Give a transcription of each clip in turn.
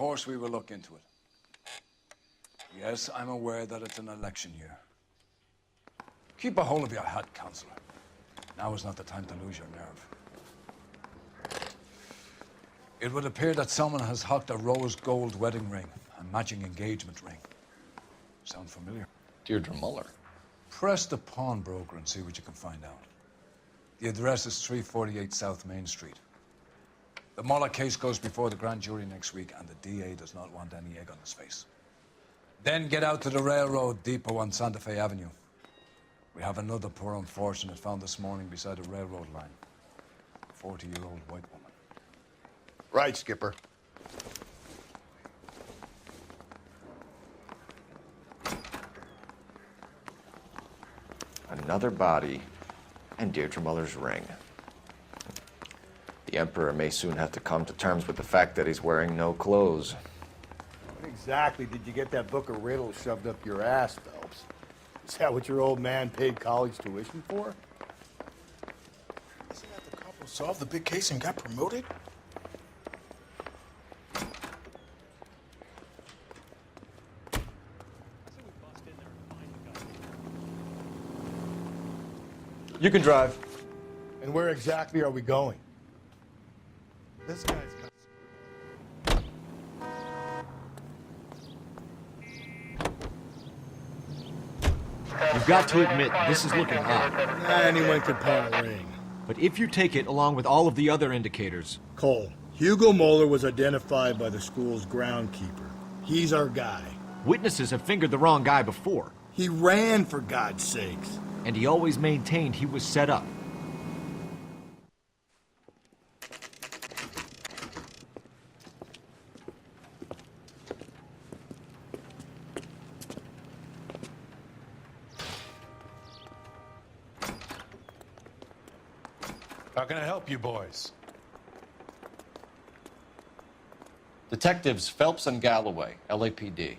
course we will look into it. Yes, I'm aware that it's an election year. Keep a hold of your hat, Counselor. Now is not the time to lose your nerve. It would appear that someone has hocked a rose gold wedding ring, a matching engagement ring. Sound familiar? Deirdre Muller. Press the pawnbroker and see what you can find out. The address is 348 South Main Street. The Muller case goes before the grand jury next week, and the DA does not want any egg on his face. Then get out to the railroad depot on Santa Fe Avenue. We have another poor unfortunate found this morning beside a railroad line. A 40-year-old white woman. Right, Skipper. Another body, and Deirdre Muller's ring. The Emperor may soon have to come to terms with the fact that he's wearing no clothes. What exactly did you get that book of riddles shoved up your ass, Phelps? Is that what your old man paid college tuition for? Isn't that the cop who solved the big case and got promoted? You can drive. And where exactly are we going? This guy's got... You've got to admit, this is looking hot. Anyone could pawn a ring. But if you take it along with all of the other indicators... Cole, Hugo Moeller was identified by the school's groundkeeper. He's our guy. Witnesses have fingered the wrong guy before. He ran, for God's sakes. And he always maintained he was set up. How can I help you boys? Detectives Phelps and Galloway, LAPD.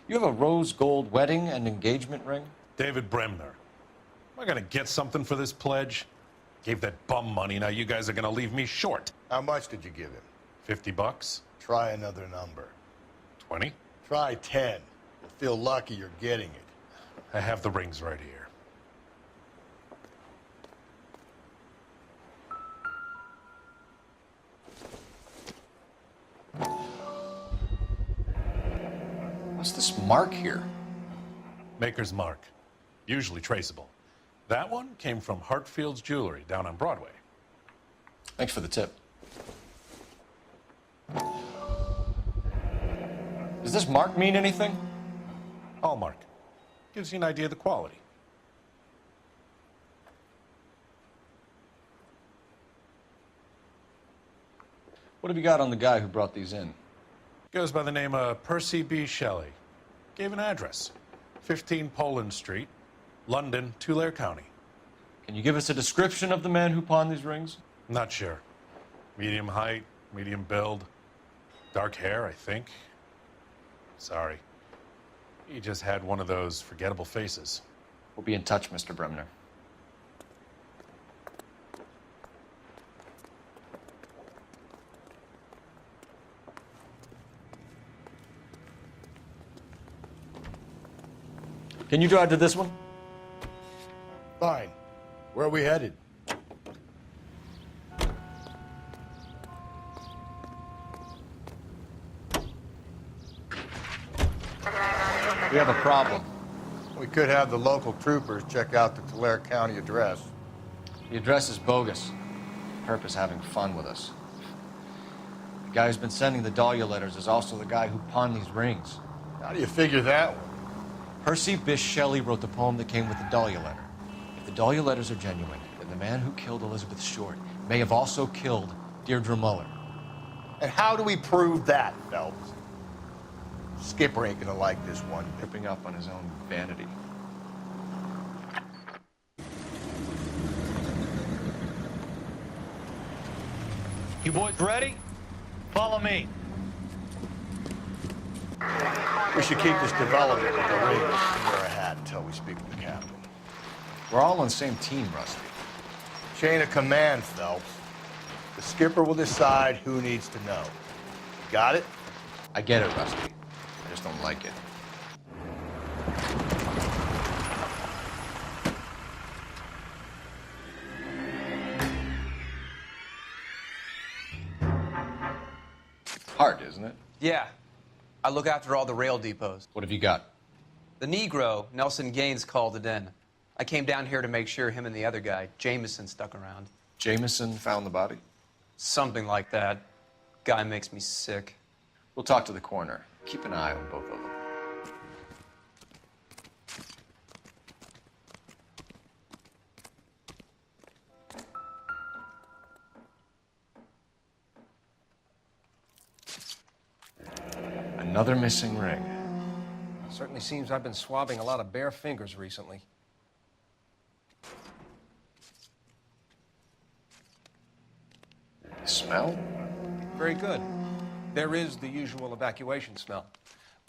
You have a rose gold wedding and engagement ring? David Bremner. Am I gonna get something for this pledge? Gave that bum money, now you guys are gonna leave me short. How much did you give him? 50 bucks? Try another number. 20? Try 10. You'll feel lucky you're getting it. I have the rings right here. What's this mark here? Maker's mark. Usually traceable. That one came from Hartfield's Jewelry down on Broadway. Thanks for the tip. Does this mark mean anything? Hallmark. Gives you an idea of the quality. What have you got on the guy who brought these in? Goes by the name of Percy B. Shelley. Gave an address. 15 Poland Street, London, Tulare County. Can you give us a description of the man who pawned these rings? Not sure. Medium height, medium build. Dark hair, I think. Sorry. He just had one of those forgettable faces. We'll be in touch, Mr. Bremner. Can you drive to this one? Fine. Where are we headed? We have a problem. We could have the local troopers check out the Tulare County address. The address is bogus. Perp is having fun with us. The guy who's been sending the Dahlia letters is also the guy who pawned these rings. How do you figure that one? Percy Bysshe Shelley wrote the poem that came with the Dahlia letter. If the Dahlia letters are genuine, then the man who killed Elizabeth Short may have also killed Deirdre Muller. And how do we prove that, Phelps? Skipper ain't gonna like this one. Tripping up on his own vanity. You boys ready? Follow me. We should keep this development with the rings and wear a hat until we speak with the captain. We're all on the same team, Rusty. Chain of command, Phelps. The skipper will decide who needs to know. Got it? I get it, Rusty. I just don't like it. Hard, isn't it? Yeah. I look after all the rail depots. What have you got? The Negro, Nelson Gaines, called it in. I came down here to make sure him and the other guy, Jameson, stuck around. Jameson found the body? Something like that. Guy makes me sick. We'll talk to the coroner. Keep an eye on both of them. Another missing ring. Certainly seems I've been swabbing a lot of bare fingers recently. The smell? Very good. There is the usual evacuation smell,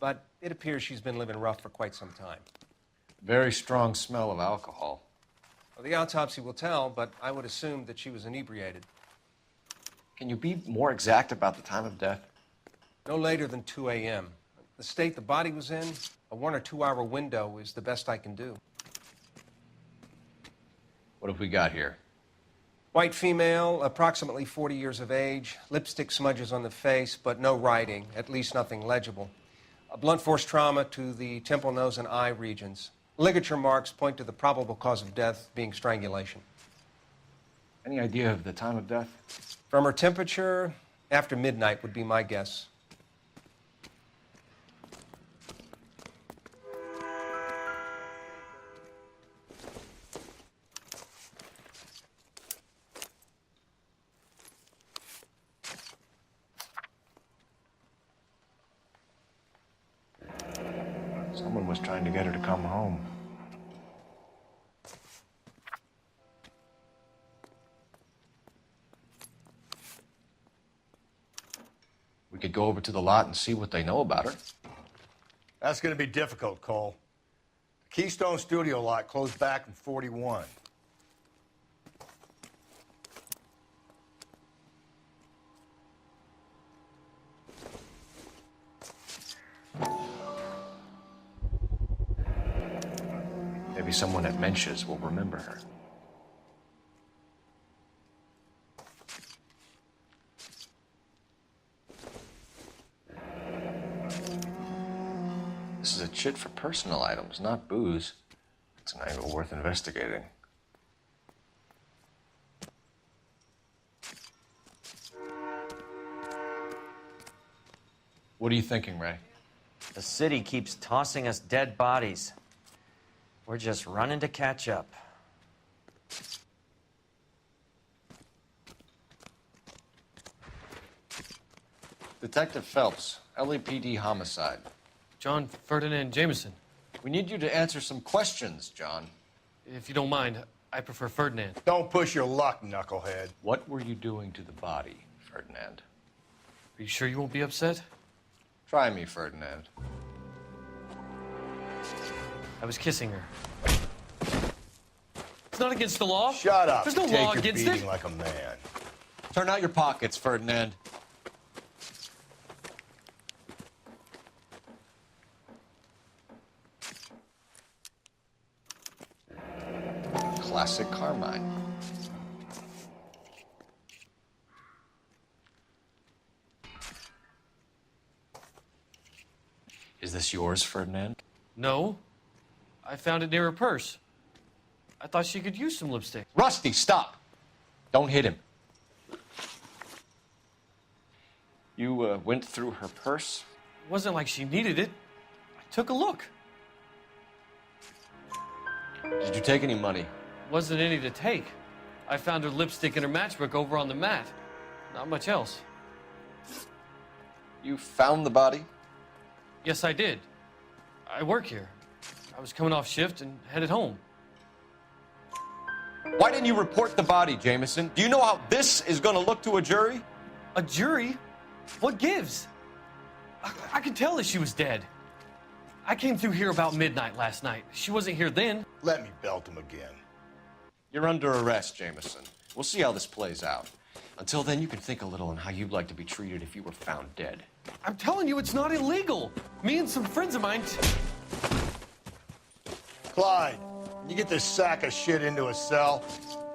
but it appears she's been living rough for quite some time. Very strong smell of alcohol. Well, the autopsy will tell, but I would assume that she was inebriated. Can you be more exact about the time of death? No later than 2 a.m. The state the body was in, a 1 or 2 hour window is the best I can do. What have we got here? White female, approximately 40 years of age, lipstick smudges on the face, but no writing, at least nothing legible. A blunt force trauma to the temple, nose, and eye regions. Ligature marks point to the probable cause of death being strangulation. Any idea of the time of death? From her temperature, after midnight would be my guess. Someone was trying to get her to come home. We could go over to the lot and see what they know about her. That's going to be difficult, Cole. The Keystone Studio lot closed back in 41. Maybe someone at Mensch's will remember her. This is a chit for personal items, not booze. It's an angle worth investigating. What are you thinking, Ray? The city keeps tossing us dead bodies. We're just running to catch up. Detective Phelps, LAPD homicide. John Ferdinand Jameson. We need you to answer some questions, John. If you don't mind, I prefer Ferdinand. Don't push your luck, knucklehead. What were you doing to the body, Ferdinand? Are you sure you won't be upset? Try me, Ferdinand. I was kissing her. It's not against the law. Shut up. There's no Take law your against beating it. like a man. Turn out your pockets, Ferdinand. Classic Carmine. Is this yours, Ferdinand? No. I found it near her purse. I thought she could use some lipstick. Rusty, stop! Don't hit him. You went through her purse? It wasn't like she needed it. I took a look. Did you take any money? Wasn't any to take. I found her lipstick and her matchbook over on the mat. Not much else. You found the body? Yes, I did. I work here. I was coming off shift and headed home. Why didn't you report the body, Jameson? Do you know how this is going to look to a jury? A jury? What gives? I could tell that she was dead. I came through here about midnight last night. She wasn't here then. Let me belt him again. You're under arrest, Jameson. We'll see how this plays out. Until then, you can think a little on how you'd like to be treated if you were found dead. I'm telling you, it's not illegal. Me and some friends of mine. Clyde, you get this sack of shit into a cell.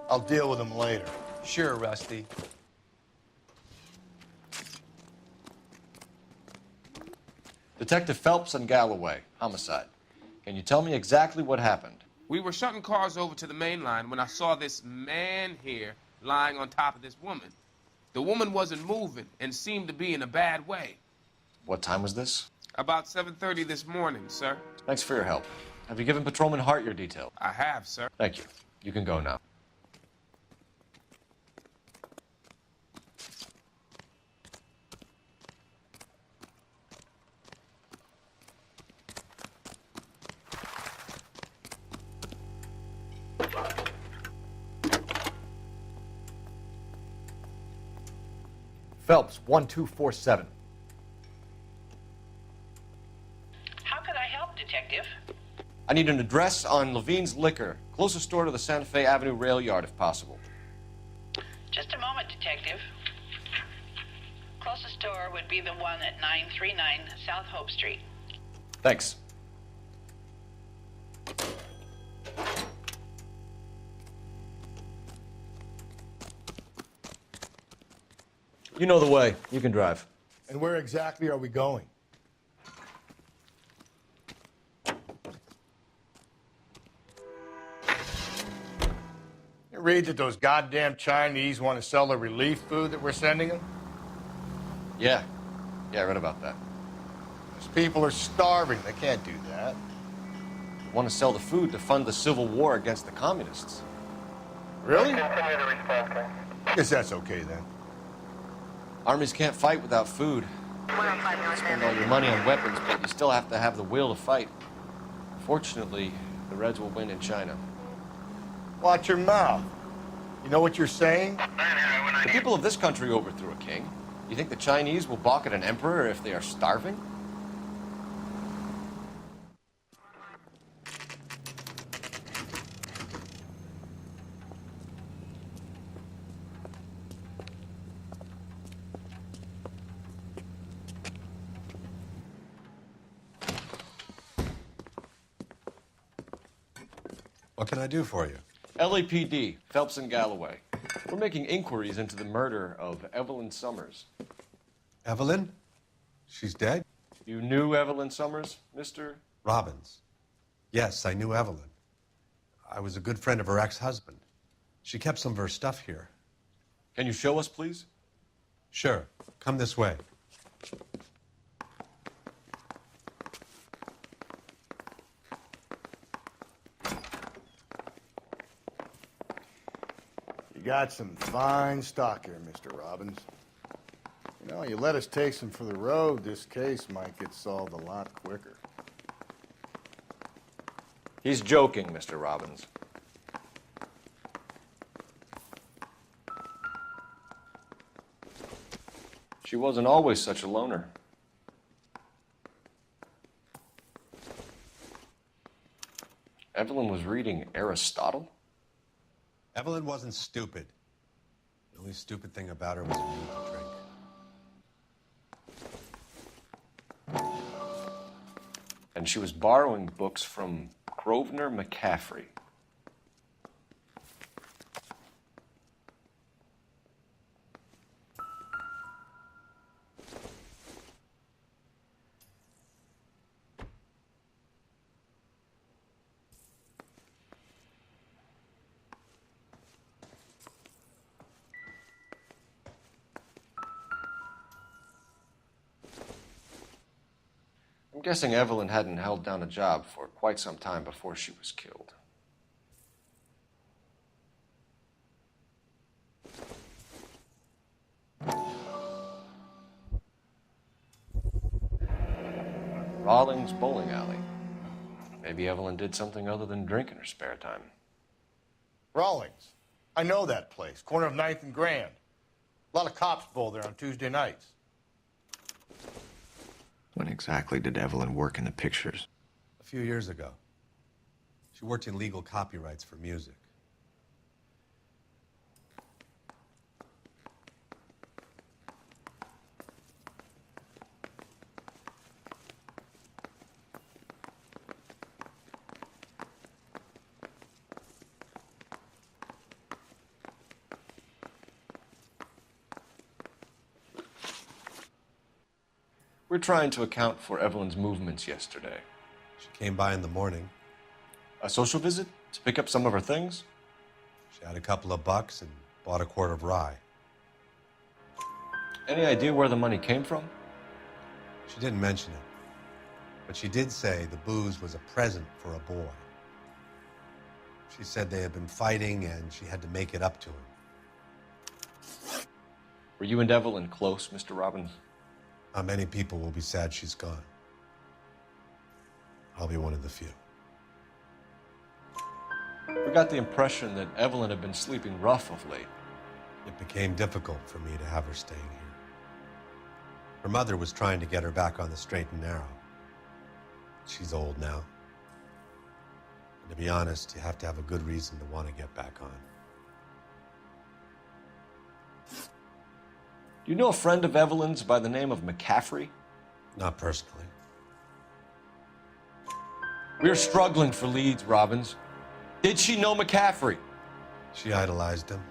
I'll deal with him later. Sure, Rusty. Detective Phelps and Galloway, homicide. Can you tell me exactly what happened? We were shutting cars over to the main line when I saw this man here lying on top of this woman. The woman wasn't moving and seemed to be in a bad way. What time was this? About 7:30 this morning, sir. Thanks for your help. Have you given Patrolman Hart your detail? I have, sir. Thank you. You can go now. Phelps, 1247. How can I help, Detective? I need an address on Levine's Liquor, closest store to the Santa Fe Avenue rail yard, if possible. Just a moment, Detective. Closest store would be the one at 939 South Hope Street. Thanks. You know the way. You can drive. And where exactly are we going? You read that those goddamn Chinese want to sell the relief food that we're sending them? Yeah. Yeah, I read about that. Those people are starving. They can't do that. They want to sell the food to fund the civil war against the communists. Really? Guess that's okay then. Armies can't fight without food. You spend all your money on weapons, but you still have to have the will to fight. Fortunately, the Reds will win in China. Watch your mouth. You know what you're saying? The people of this country overthrew a king. You think the Chinese will balk at an emperor if they are starving? What can I do for you? LAPD, Phelps and Galloway. We're making inquiries into the murder of Evelyn Summers. Evelyn? She's dead? You knew Evelyn Summers, Mr. Robbins. Yes, I knew Evelyn. I was a good friend of her ex-husband. She kept some of her stuff here. Can you show us, please? Sure. Come this way. You got some fine stock here, Mr. Robbins. You know, you let us take some for the road, this case might get solved a lot quicker. He's joking, Mr. Robbins. She wasn't always such a loner. Evelyn was reading Aristotle? Evelyn wasn't stupid. The only stupid thing about her was her need to drink. And she was borrowing books from Grosvenor McCaffrey. I'm guessing Evelyn hadn't held down a job for quite some time before she was killed. Rawlings Bowling Alley. Maybe Evelyn did something other than drink in her spare time. Rawlings. I know that place. Corner of 9th and Grand. A lot of cops bowl there on Tuesday nights. When exactly did Evelyn work in the pictures? A few years ago. She worked in legal copyrights for music. We're trying to account for Evelyn's movements yesterday. She came by in the morning. A social visit to pick up some of her things? She had a couple of bucks and bought a quart of rye. Any idea where the money came from? She didn't mention it, but she did say the booze was a present for a boy. She said they had been fighting and she had to make it up to him. Were you and Evelyn close, Mr. Robbins? Not many people will be sad she's gone. I'll be one of the few. We got the impression that Evelyn had been sleeping rough of late. It became difficult for me to have her staying here. Her mother was trying to get her back on the straight and narrow. She's old now. And to be honest, you have to have a good reason to want to get back on. Do you know a friend of Evelyn's by the name of McCaffrey? Not personally. We're struggling for leads, Robbins. Did she know McCaffrey? She idolized him.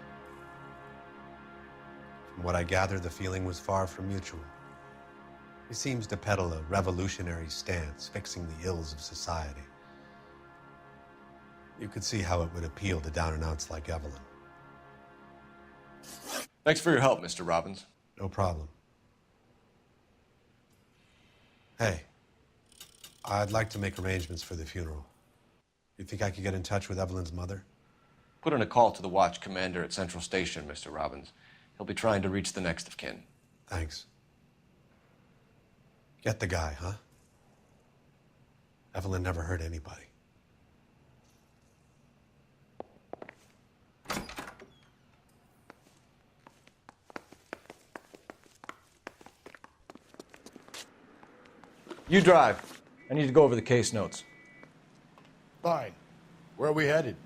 From what I gather, the feeling was far from mutual. He seems to peddle a revolutionary stance, fixing the ills of society. You could see how it would appeal to down-and-outs like Evelyn. Thanks for your help, Mr. Robbins. No problem. Hey, I'd like to make arrangements for the funeral. You think I could get in touch with Evelyn's mother? Put in a call to the watch commander at Central Station, Mr. Robbins. He'll be trying to reach the next of kin. Thanks. Get the guy, huh? Evelyn never hurt anybody. You drive. I need to go over the case notes. Fine. Where are we headed?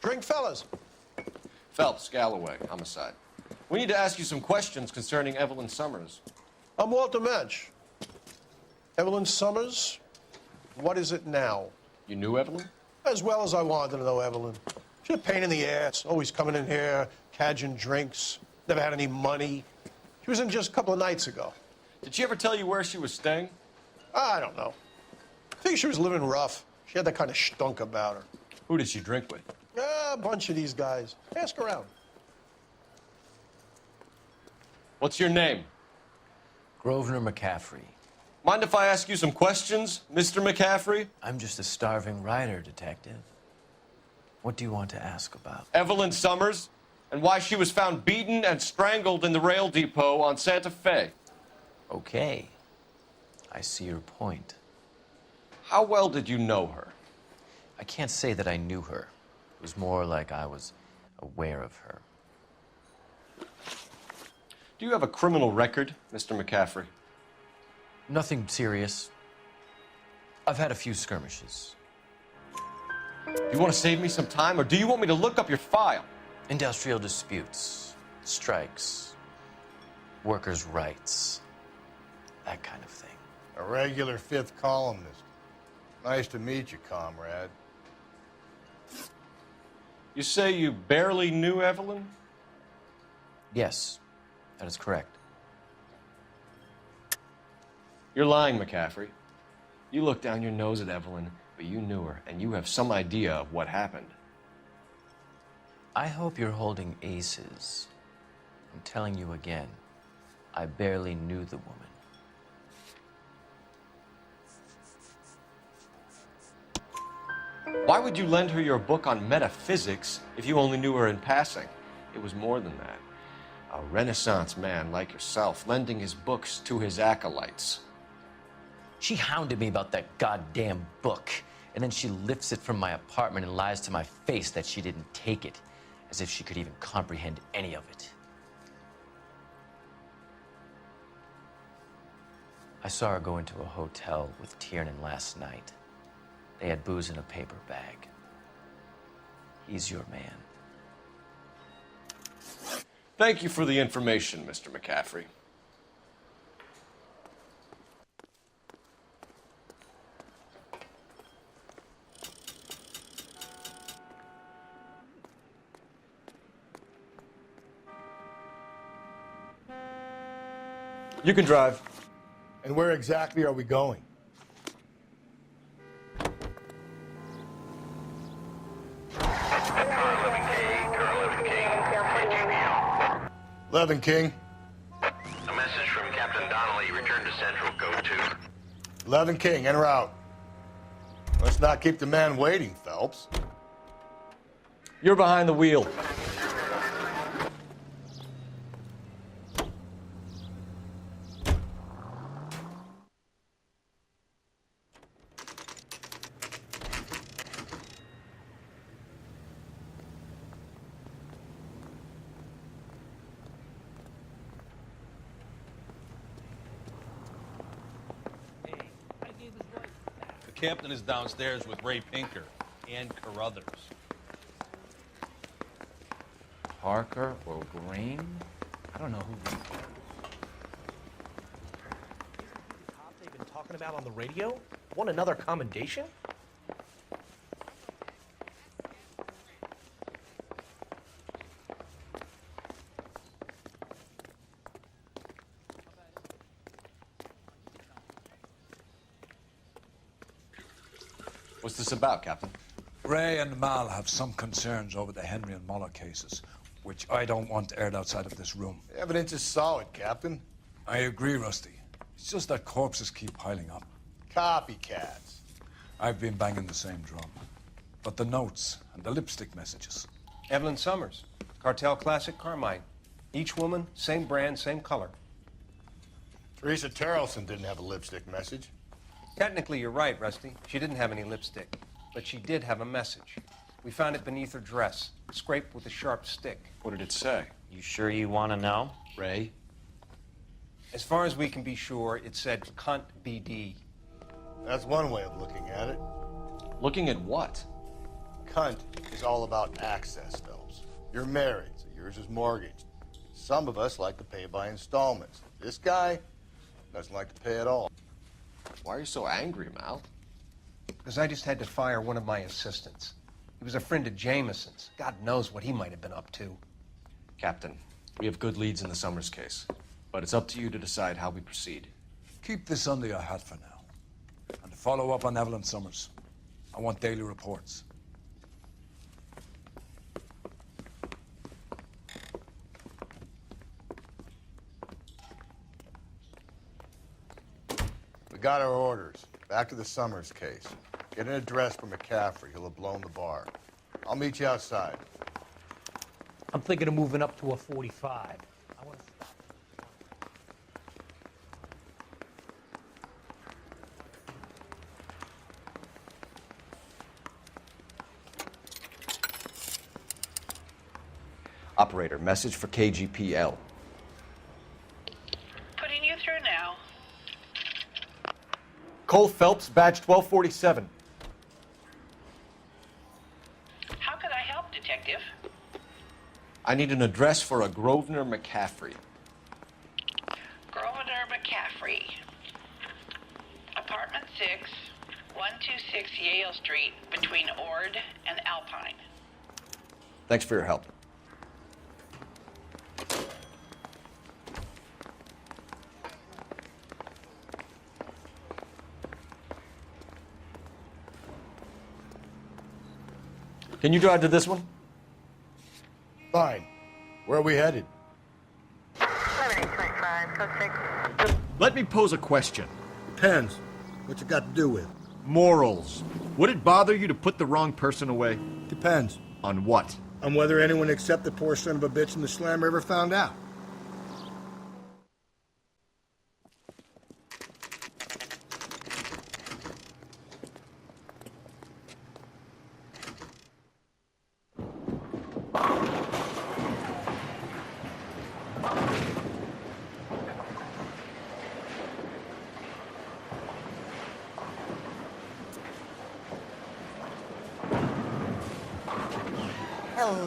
Drink, fellas. Phelps, Galloway, homicide. We need to ask you some questions concerning Evelyn Summers. I'm Walter Mensch. Evelyn Summers, what is it now? You knew Evelyn? As well as I wanted to know Evelyn. She's a pain in the ass, always coming in here, cadging drinks, never had any money. She was in just a couple of nights ago. Did she ever tell you where she was staying? I don't know. I think she was living rough. She had that kind of stunk about her. Who did she drink with? A bunch of these guys. Ask around. What's your name? Grosvenor McCaffrey. Mind if I ask you some questions, Mr. McCaffrey? I'm just a starving writer, detective. What do you want to ask about? Evelyn Summers, and why she was found beaten and strangled in the rail depot on Santa Fe. Okay. I see your point. How well did you know her? I can't say that I knew her. It was more like I was aware of her. Do you have a criminal record, Mr. McCaffrey? Nothing serious. I've had a few skirmishes. Do you want to save me some time, or do you want me to look up your file? Industrial disputes, strikes, workers' rights, that kind of thing. A regular fifth columnist. Nice to meet you, comrade. You say you barely knew Evelyn? Yes, that is correct. You're lying, McCaffrey. You looked down your nose at Evelyn, but you knew her, and you have some idea of what happened. I hope you're holding aces. I'm telling you again, I barely knew the woman. Why would you lend her your book on metaphysics if you only knew her in passing? It was more than that. A Renaissance man like yourself, lending his books to his acolytes. She hounded me about that goddamn book, and then she lifts it from my apartment and lies to my face that she didn't take it, as if she could even comprehend any of it. I saw her go into a hotel with Tiernan last night. They had booze in a paper bag. He's your man. Thank you for the information, Mr. McCaffrey. You can drive. And where exactly are we going? Levin King. A message from Captain Donnelly. Return to Central, Code 2. Levin King, en route. Let's not keep the man waiting, Phelps. You're behind the wheel. The captain is downstairs with Ray Pinker and Carruthers. Parker or Green? I don't know who. They've been talking about on the radio? Want another commendation? What's this about, Captain? Ray and Mal have some concerns over the Henry and Muller cases, which I don't want aired outside of this room. The evidence is solid, Captain. I agree, Rusty. It's just that corpses keep piling up. Copycats. I've been banging the same drum. But the notes and the lipstick messages. Evelyn Summers, Cartel Classic Carmine. Each woman, same brand, same color. Teresa Terrelson didn't have a lipstick message. Technically, you're right, Rusty. She didn't have any lipstick, but she did have a message. We found it beneath her dress, scraped with a sharp stick. What did it say? You sure you want to know? Ray? As far as we can be sure, it said cunt BD. That's one way of looking at it. Looking at what? Cunt is all about access, Phelps. You're married, so yours is mortgaged. Some of us like to pay by installments. This guy doesn't like to pay at all. Why are you so angry, Mal? Because I just had to fire one of my assistants. He was a friend of Jameson's. God knows what he might have been up to. Captain, we have good leads in the Summers case, but it's up to you to decide how we proceed. Keep this under your hat for now. And to follow up on Evelyn Summers, I want daily reports. We got our orders. Back to the Summers case. Get an address for McCaffrey. He'll have blown the bar. I'll meet you outside. I'm thinking of moving up to a 45. I want to stop. Operator, message for KGPL. Putting you through now. Cole Phelps, badge 1247. How could I help, Detective? I need an address for a Grosvenor McCaffrey. Grosvenor McCaffrey. Apartment 6, 126 Yale Street, between Ord and Alpine. Thanks for your help. Can you drive to this one? Fine. Where are we headed? 7825, code 6. Let me pose a question. Depends. What's it got to do with? Morals. Would it bother you to put the wrong person away? Depends. On what? On whether anyone except the poor son of a bitch in the slammer ever found out.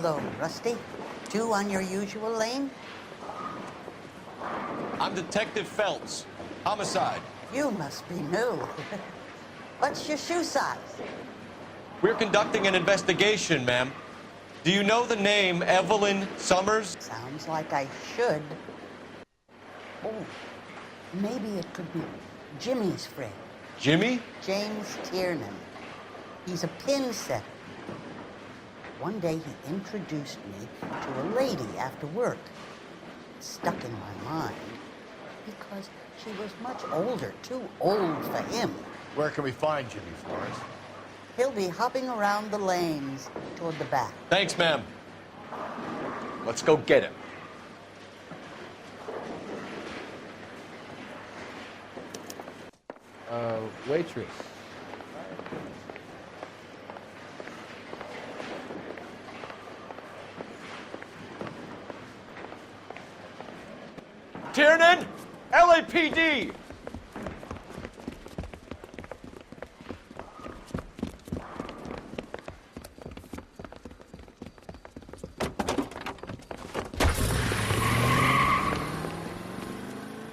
Hello, Rusty. Two on your usual lane? I'm Detective Phelps. Homicide. You must be new. What's your shoe size? We're conducting an investigation, ma'am. Do you know the name Evelyn Summers? Sounds like I should. Oh, maybe it could be Jimmy's friend. Jimmy? James Tiernan. He's a pin setter. One day he introduced me to a lady after work. It stuck in my mind because she was much older, too old for him. Where can we find Jimmy Flores? He'll be hopping around the lanes toward the back. Thanks, ma'am. Let's go get him. Waitress. Tiernan! LAPD!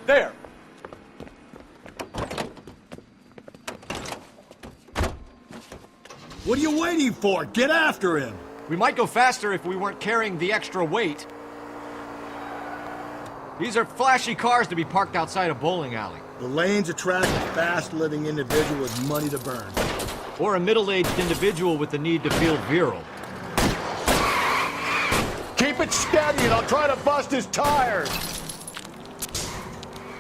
There! What are you waiting for? Get after him! We might go faster if we weren't carrying the extra weight. These are flashy cars to be parked outside a bowling alley. The lanes attract a fast-living individual with money to burn. Or a middle-aged individual with the need to feel virile. Keep it steady and I'll try to bust his tires!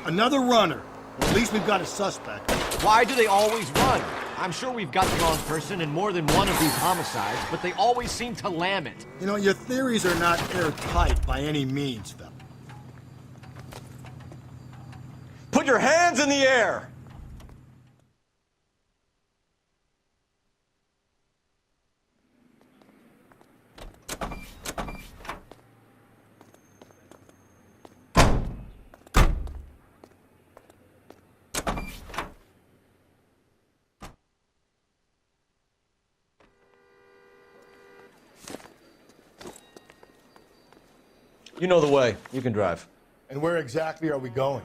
Another runner. Well, at least we've got a suspect. Why do they always run? I'm sure we've got the wrong person in more than one of these homicides, but they always seem to lam it. You know, your theories are not airtight by any means, Phil. Put your hands in the air! You know the way. You can drive. And where exactly are we going?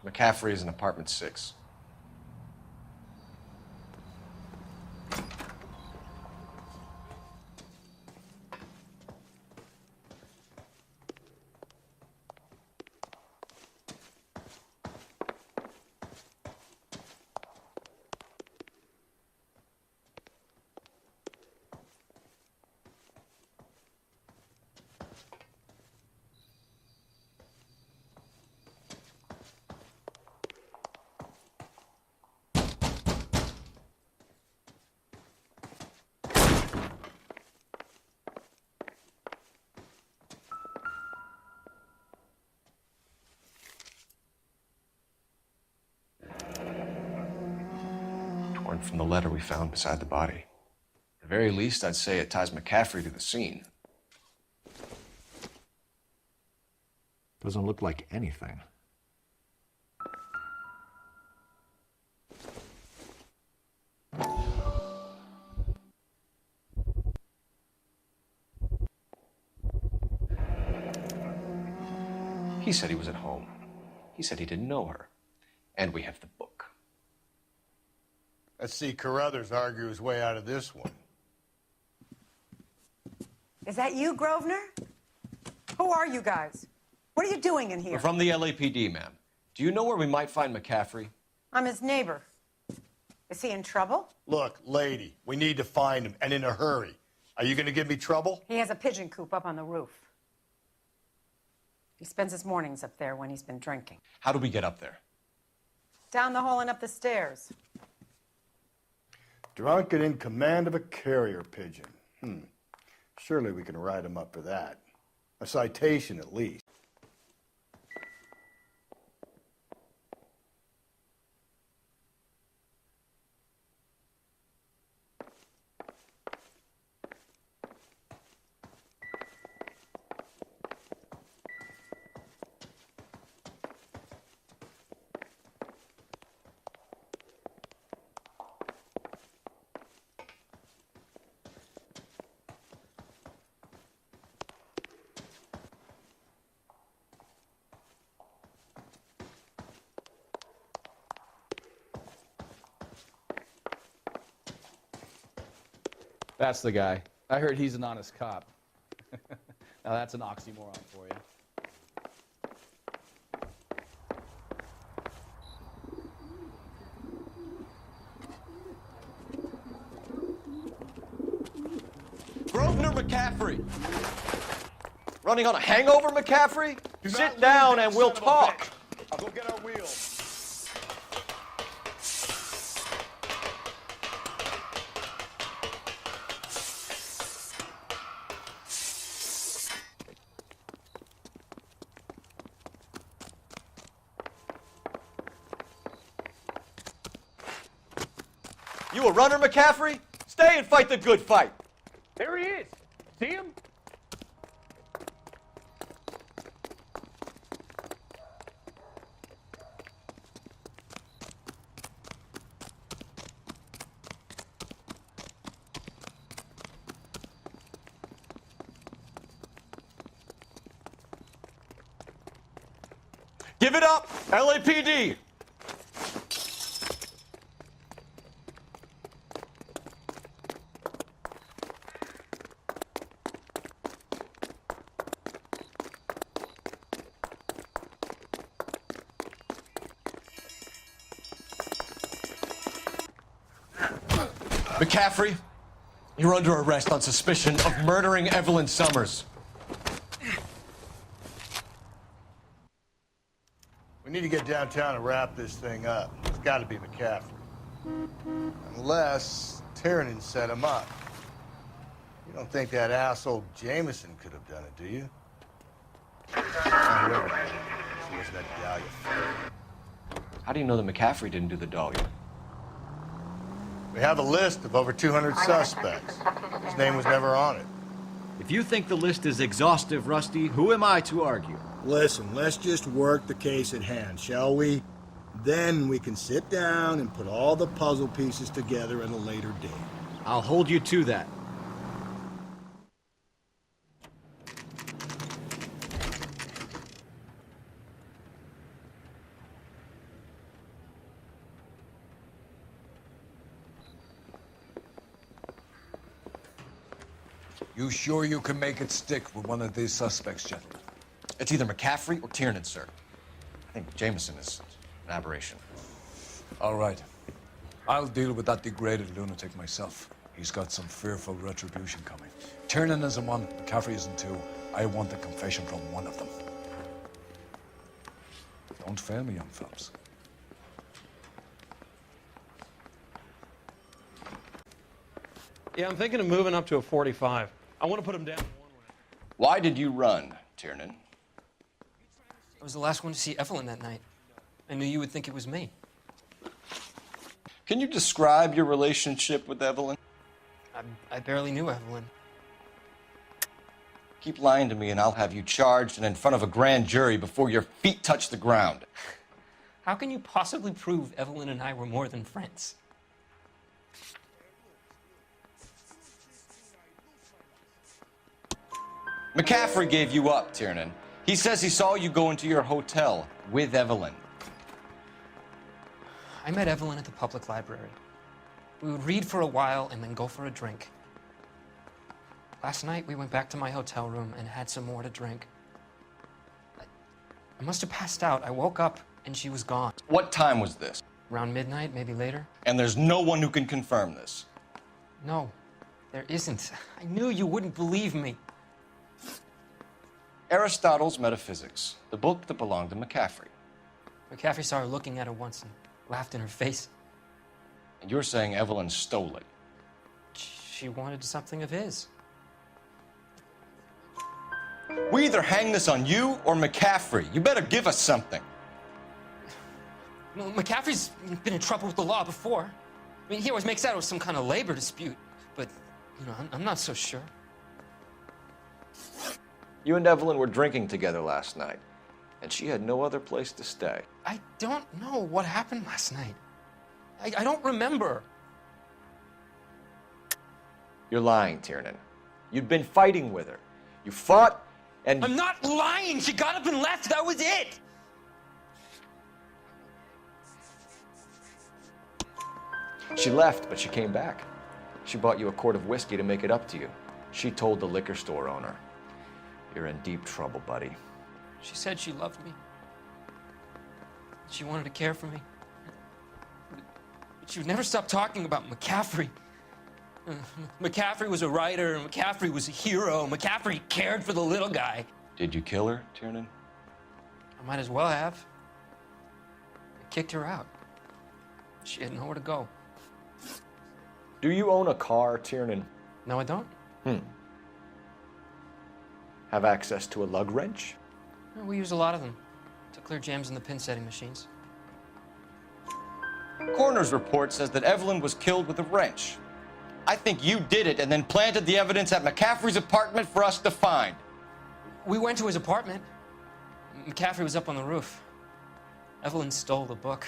McCaffrey is in apartment 6. From the letter we found beside the body. At the very least, I'd say it ties McCaffrey to the scene. Doesn't look like anything. He said he was at home. He said he didn't know her. And we have the book. Let's see Carruthers argue his way out of this one. Is that you, Grosvenor? Who are you guys? What are you doing in here? We're from the LAPD, ma'am. Do you know where we might find McCaffrey? I'm his neighbor. Is he in trouble? Look, lady, we need to find him, and in a hurry. Are you going to give me trouble? He has a pigeon coop up on the roof. He spends his mornings up there when he's been drinking. How do we get up there? Down the hall and up the stairs. Drunk and in command of a carrier pigeon. Surely we can write him up for that. A citation at least. That's the guy. I heard he's an honest cop. Now that's an oxymoron for you. Grosvenor McCaffrey! Running on a hangover, McCaffrey? Sit down and we'll talk. I'll go get our wheels. You a runner, McCaffrey? Stay and fight the good fight. There he is. See him? Give it up, LAPD! McCaffrey, you're under arrest on suspicion of murdering Evelyn Summers. We need to get downtown and wrap this thing up. It's got to be McCaffrey. Unless Tiernan set him up. You don't think that asshole Jameson could have done it, do you? Whoever. She wasn't that Dahlia. How do you know that McCaffrey didn't do the Dahlia? We have a list of over 200 suspects. His name was never on it. If you think the list is exhaustive, Rusty, who am I to argue? Listen, let's just work the case at hand, shall we? Then we can sit down and put all the puzzle pieces together at a later date. I'll hold you to that. You sure you can make it stick with one of these suspects, gentlemen? It's either McCaffrey or Tiernan, sir. I think Jameson is an aberration. All right. I'll deal with that degraded lunatic myself. He's got some fearful retribution coming. Tiernan isn't one, McCaffrey isn't two. I want a confession from one of them. Don't fail me, young fellas. Yeah, I'm thinking of moving up to a 45. I want to put him down. Why did you run, Tiernan? I was the last one to see Evelyn that night. I knew you would think it was me. Can you describe your relationship with Evelyn? I barely knew Evelyn. Keep lying to me and I'll have you charged and in front of a grand jury before your feet touch the ground. How can you possibly prove Evelyn and I were more than friends? McCaffrey gave you up, Tiernan. He says he saw you go into your hotel with Evelyn. I met Evelyn at the public library. We would read for a while and then go for a drink. Last night, we went back to my hotel room and had some more to drink. I must have passed out. I woke up and she was gone. What time was this? Around midnight, maybe later. And there's no one who can confirm this. No, there isn't. I knew you wouldn't believe me. Aristotle's Metaphysics, the book that belonged to McCaffrey. McCaffrey saw her looking at it once and laughed in her face. And you're saying Evelyn stole it? She wanted something of his. We either hang this on you or McCaffrey. You better give us something. Well, McCaffrey's been in trouble with the law before. I mean, he always makes out it was some kind of labor dispute, but, you know, I'm not so sure. You and Evelyn were drinking together last night, and she had no other place to stay. I don't know what happened last night. I don't remember. You're lying, Tiernan. You'd been fighting with her. You fought, and... I'm not lying! She got up and left, that was it! She left, but she came back. She bought you a quart of whiskey to make it up to you. She told the liquor store owner. You're in deep trouble, buddy. She said she loved me. She wanted to care for me. But she would never stop talking about McCaffrey. McCaffrey was a writer, McCaffrey was a hero, McCaffrey cared for the little guy. Did you kill her, Tiernan? I might as well have. I kicked her out. She had nowhere to go. Do you own a car, Tiernan? No, I don't. Have access to a lug wrench? We use a lot of them to clear jams in the pin setting machines. Coroner's report says that Evelyn was killed with a wrench. I think you did it and then planted the evidence at McCaffrey's apartment for us to find. We went to his apartment. McCaffrey was up on the roof. Evelyn stole the book.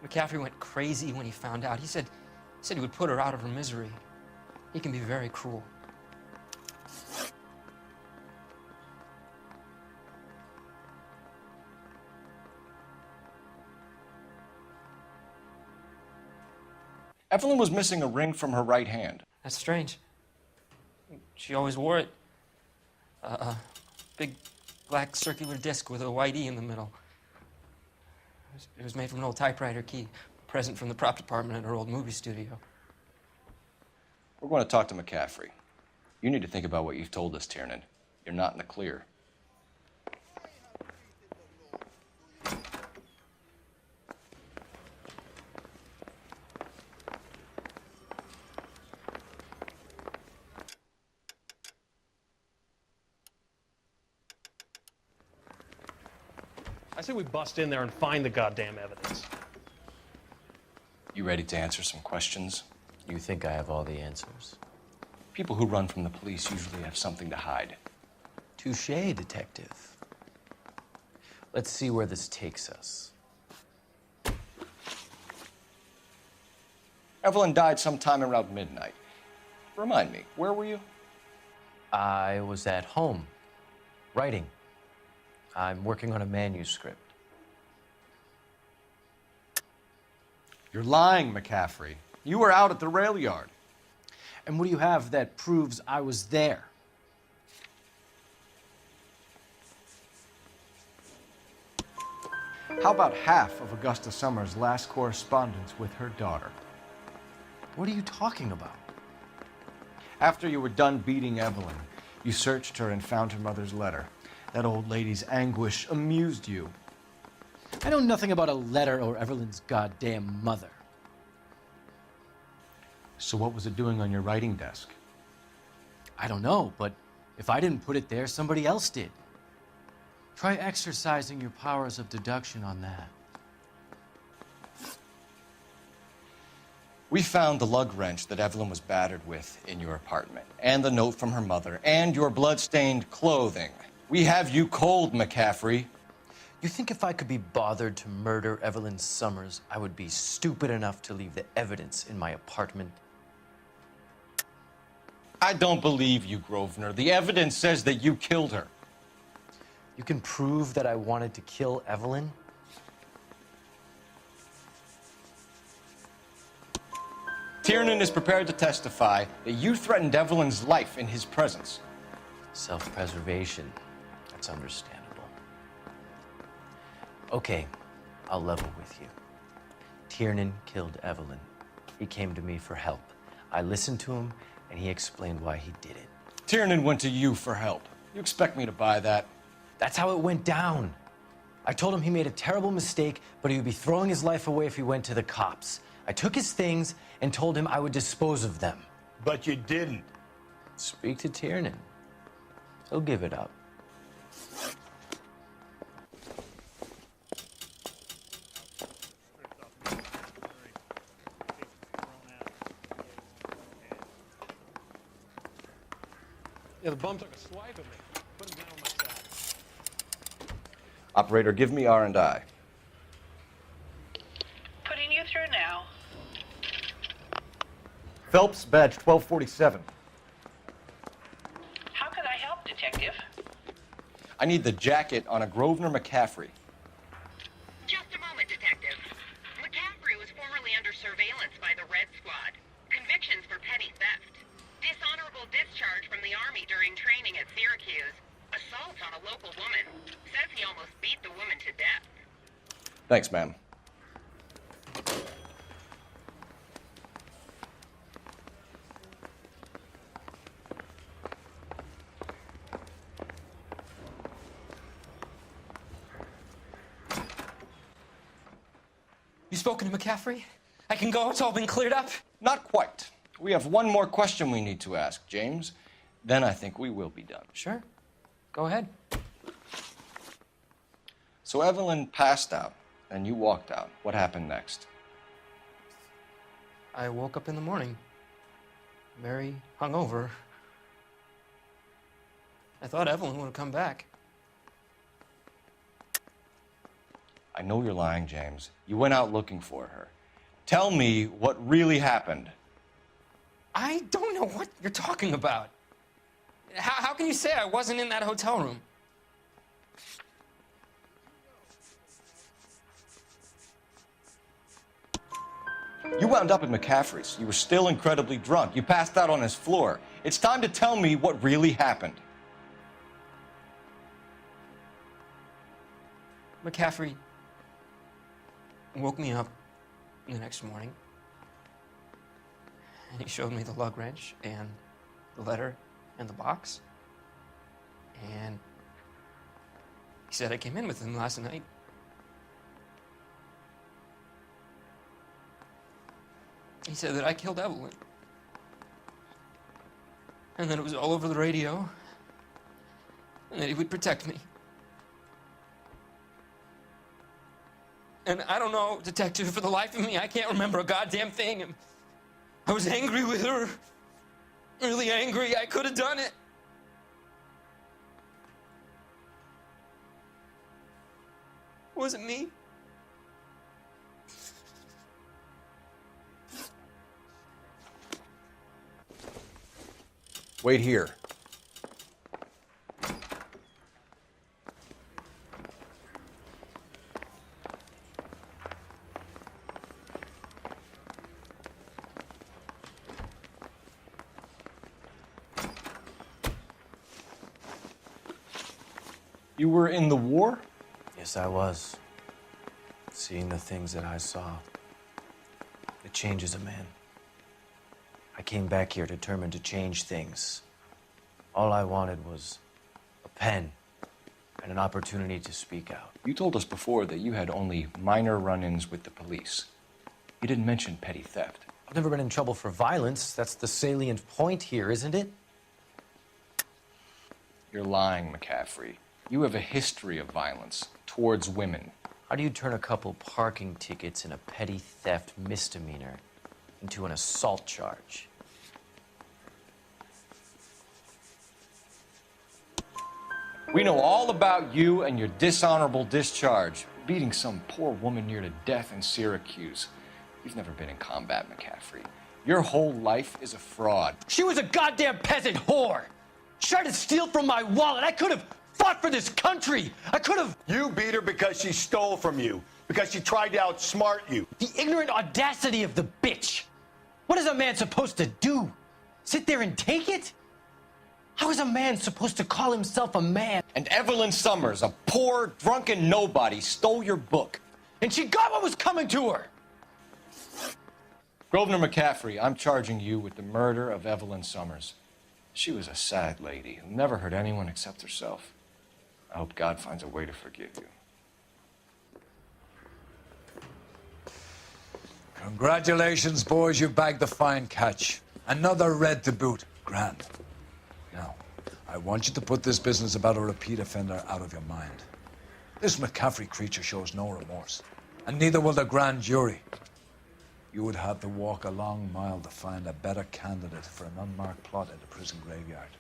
McCaffrey went crazy when he found out. He said he would put her out of her misery. He can be very cruel. Evelyn was missing a ring from her right hand. That's strange. She always wore it. A big black circular disc with a white E in the middle. It was made from an old typewriter key, a present from the prop department at her old movie studio. We're going to talk to McCaffrey. You need to think about what you've told us, Tiernan. You're not in the clear. I say we bust in there and find the goddamn evidence. You ready to answer some questions? You think I have all the answers? People who run from the police usually have something to hide. Touché, detective. Let's see where this takes us. Evelyn died sometime around midnight. Remind me, where were you? I was at home, writing. I'm working on a manuscript. You're lying, McCaffrey. You were out at the rail yard. And what do you have that proves I was there? How about half of Augusta Summers' last correspondence with her daughter? What are you talking about? After you were done beating Evelyn, you searched her and found her mother's letter. That old lady's anguish amused you. I know nothing about a letter or Evelyn's goddamn mother. So what was it doing on your writing desk? I don't know, but if I didn't put it there, somebody else did. Try exercising your powers of deduction on that. We found the lug wrench that Evelyn was battered with in your apartment, and the note from her mother, and your blood-stained clothing. We have you cold, McCaffrey. You think if I could be bothered to murder Evelyn Summers, I would be stupid enough to leave the evidence in my apartment? I don't believe you, Grosvenor. The evidence says that you killed her. You can prove that I wanted to kill Evelyn? Tiernan is prepared to testify that you threatened Evelyn's life in his presence. Self-preservation. That's understandable. Okay, I'll level with you. Tiernan killed Evelyn. He came to me for help. I listened to him, and he explained why he did it. Tiernan went to you for help. You expect me to buy that? That's how it went down. I told him he made a terrible mistake, but he would be throwing his life away if he went to the cops. I took his things and told him I would dispose of them. But you didn't. Speak to Tiernan. He'll give it up. Yeah, the bum took a swipe at me. Put him down on my side. Operator, give me R&I. Putting you through now. Phelps, badge 1247. How could I help, Detective? I need the jacket on a Grosvenor McCaffrey. Just a moment, Detective. McCaffrey was formerly under surveillance by the Red Squad. Convictions for petty theft. Dishonorable discharge from the Army during training at Syracuse. Assault on a local woman. Says he almost beat the woman to death. Thanks, ma'am. You spoken to McCaffrey? I can go, it's all been cleared up? Not quite. We have one more question we need to ask, James. Then I think we will be done. Sure. Go ahead. So Evelyn passed out, and you walked out. What happened next? I woke up in the morning, very hungover. I thought Evelyn would have come back. I know you're lying, James. You went out looking for her. Tell me what really happened. I don't know what you're talking about. How can you say I wasn't in that hotel room? You wound up at McCaffrey's. You were still incredibly drunk. You passed out on his floor. It's time to tell me what really happened. McCaffrey woke me up the next morning, and he showed me the lug wrench and the letter and the box, and he said I came in with him last night. He said that I killed Evelyn, and that it was all over the radio, and that he would protect me. And I don't know, Detective, for the life of me, I can't remember a goddamn thing. And I was angry with her. Really angry. I could have done it. Was it me? Wait here. You were in the war? Yes, I was. Seeing the things that I saw, it changes a man. I came back here determined to change things. All I wanted was a pen and an opportunity to speak out. You told us before that you had only minor run-ins with the police. You didn't mention petty theft. I've never been in trouble for violence. That's the salient point here, isn't it? You're lying, McCaffrey. You have a history of violence towards women. How do you turn a couple parking tickets and a petty theft misdemeanor into an assault charge? We know all about you and your dishonorable discharge, beating some poor woman near to death in Syracuse. You've never been in combat, McCaffrey. Your whole life is a fraud. She was a goddamn peasant whore. She tried to steal from my wallet. I could have fought for this country. I could have. You beat her because she stole from you, because she tried to outsmart you. The ignorant audacity of the bitch. What is a man supposed to do? Sit there and take it? How is a man supposed to call himself a man? And Evelyn Summers, a poor, drunken nobody, stole your book. And she got what was coming to her. Grosvenor McCaffrey, I'm charging you with the murder of Evelyn Summers. She was a sad lady who never hurt anyone except herself. I hope God finds a way to forgive you. Congratulations, boys. You bagged the fine catch. Another red to boot. Grand. Now, I want you to put this business about a repeat offender out of your mind. This McCaffrey creature shows no remorse, and neither will the grand jury. You would have to walk a long mile to find a better candidate for an unmarked plot at the prison graveyard.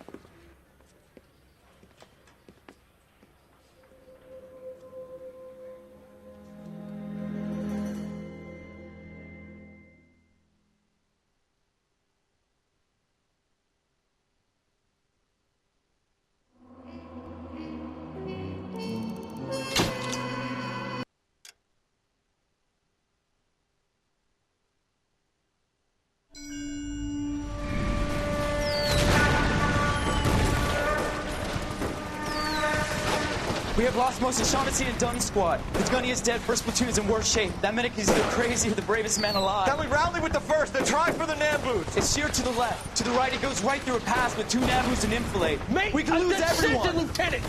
We have lost most of Shaughnessy and Dunn's squad. The gunny is dead. First platoon is in worse shape. That medic is either crazy or the bravest man alive. Then we rally with the first, then try for the Nambus. It's sheer to the left. To the right, it goes right through a pass with 2 Nambus and enfilade. Mate, we can lose everyone. Lieutenant,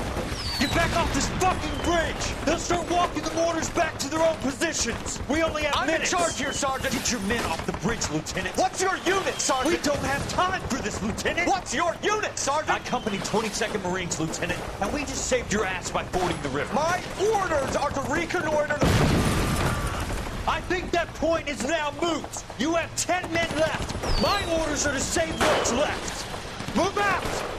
get back off this fucking bridge. They'll start walking the mortars back to their own positions. We only have minutes. I'm in charge here, Sergeant. Get your men off the bridge, Lieutenant. What's your unit, Sergeant? We don't have time for this, Lieutenant. What's your unit, Sergeant? I company 22nd Marines, Lieutenant, and we just saved your ass by fording the river. My orders are to reconnoiter the... I think that point is now moot. You have 10 men left. My orders are to save what's left. Move out!